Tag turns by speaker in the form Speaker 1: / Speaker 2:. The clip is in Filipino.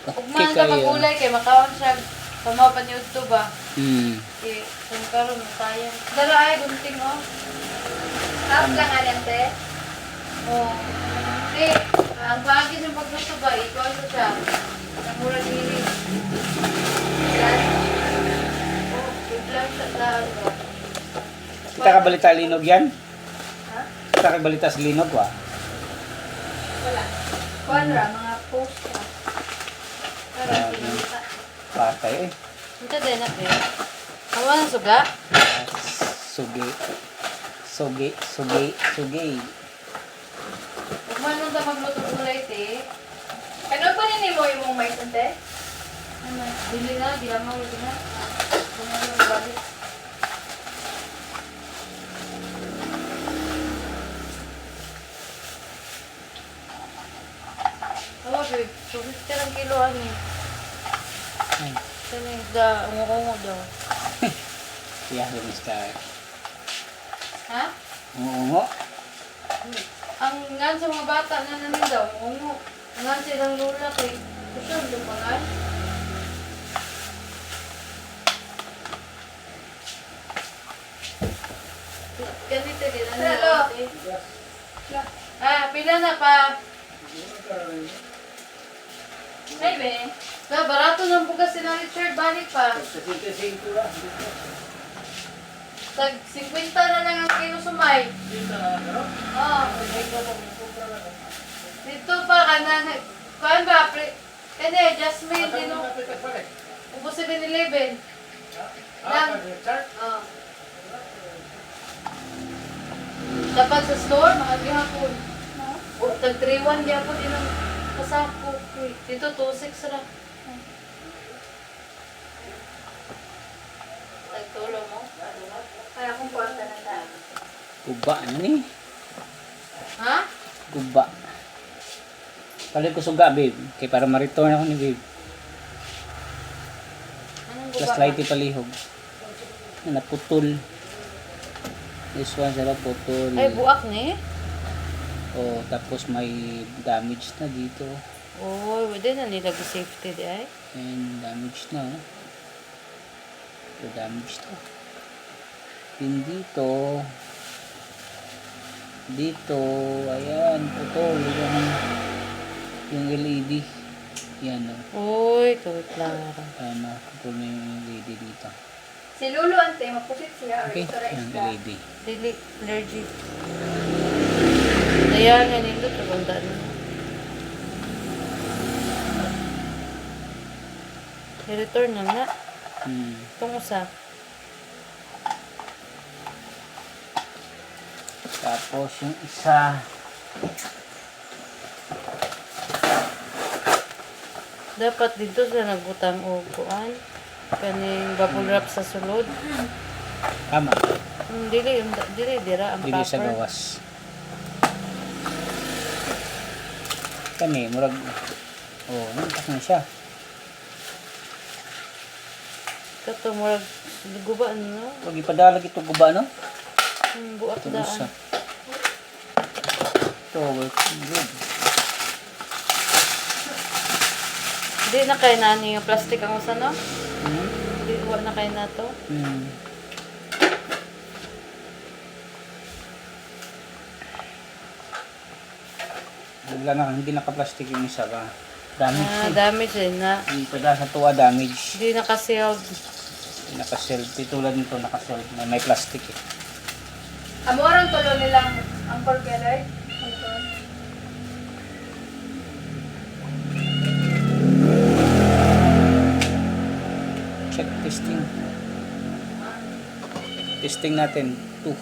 Speaker 1: Ugman ka magulay kay makaon siya pamapan YouTube ba. Okay, kung karon sayang. Dala ay gunting oh.
Speaker 2: Half lang alente.
Speaker 1: Oh. Ang bagay sa pagluto ba, ikaw ano siya. Ang mura dili. Oh, biglang sa daan ba.
Speaker 3: Kita ka balita linog yan?
Speaker 2: Ha?
Speaker 3: Kita ka balita sa linog wa?
Speaker 2: Wala. Kuan ra mga post ra. Para pinita.
Speaker 3: Patay eh.
Speaker 1: Ito din na eh. Kawa ng suga?
Speaker 3: Sugi. Sugi. Sugi. Sugi.
Speaker 1: Ugman nung ta magluto gulay te.
Speaker 2: Ano pa nini mo imong mais ante?
Speaker 1: Ano, dili na, ginamaw ulit na. Ginamaw ulit balik. Awa, babe. 250 lang kilo ano eh.
Speaker 3: Ay.
Speaker 1: Saan yung da, ungo daw.
Speaker 3: Yeah, Mr.
Speaker 1: Ha?
Speaker 3: Oo.
Speaker 1: Ang ngan sa mga bata na namin daw, ungo. Ang ngan silang lula kay kusyon, lupangan. Ganito din, ano
Speaker 2: Hello.
Speaker 1: ate? Pila na pa.
Speaker 2: Maybe.
Speaker 1: Barato ng bugas sila Richard, balik pa. Tag 50 na lang ang kilo sumay. Oo. Dito pa kanan. Kuan ba? Kani, Jasmine, dino. Ubus 7-Eleven. Lang. Oo. Dapat sa store, mahal gihapon. O, tag 3-1 gihapon din ang kasako. Dito 2-6 ra. Tagtulo mo?
Speaker 2: Kaya kung kuwanta na daan.
Speaker 3: Guba na ni.
Speaker 1: Ha?
Speaker 3: Guba. Palit ko suga, babe. Kaya para ma-return ako ni babe.
Speaker 1: Anong
Speaker 3: Plus
Speaker 1: guba?
Speaker 3: lighty palihog. Na naputol. This one sila putol.
Speaker 1: Ay, buak ni.
Speaker 3: Oh, tapos may damage na dito.
Speaker 1: Oh, wala na nilagay safety di ay.
Speaker 3: And damage na. Oh. Ito damage na. Din dito. Dito. Ayan. Putol. Yung LED. Yan. Oh.
Speaker 1: Uy, kawit lang.
Speaker 3: Ayan. Oh. Putol na yung LED dito.
Speaker 2: Si Lulu ante, mapusit siya.
Speaker 3: Okay.
Speaker 2: Or
Speaker 3: Yung
Speaker 2: isda.
Speaker 3: LED.
Speaker 1: Dili, allergic. Ayan, nga nindot. Naganda na. I-return na na. Itong usa.
Speaker 3: Tapos yung isa.
Speaker 1: Dapat dito sa nagbutang o kuan. Kaning bubble wrap sa sulod.
Speaker 3: Tama.
Speaker 1: Dili, dira ang
Speaker 3: Dili sa
Speaker 1: proper.
Speaker 3: gawas. Kani, murag. Oh, nantas na siya.
Speaker 1: Kato, murag, guba ano.
Speaker 3: Pag ipadalag ito guba, no?
Speaker 1: Buak
Speaker 3: Ito isa.
Speaker 1: daan.
Speaker 3: Ito, working good.
Speaker 1: Hindi na kayo na yung plastic ang usa, no?
Speaker 3: Hmm?
Speaker 1: Hindi, wala na kayo na to.
Speaker 3: Hmm. Bigla na, hindi naka-plastic yung isa ba? Damage.
Speaker 1: Damage eh na.
Speaker 3: Yung pada sa tuwa damage.
Speaker 1: Hindi naka-sealed.
Speaker 3: Naka-shelf. Tulad nito, naka-shelf. May plastic eh.
Speaker 2: Amorang tulo nilang ang porkelay.
Speaker 3: Check testing. Testing natin. 2.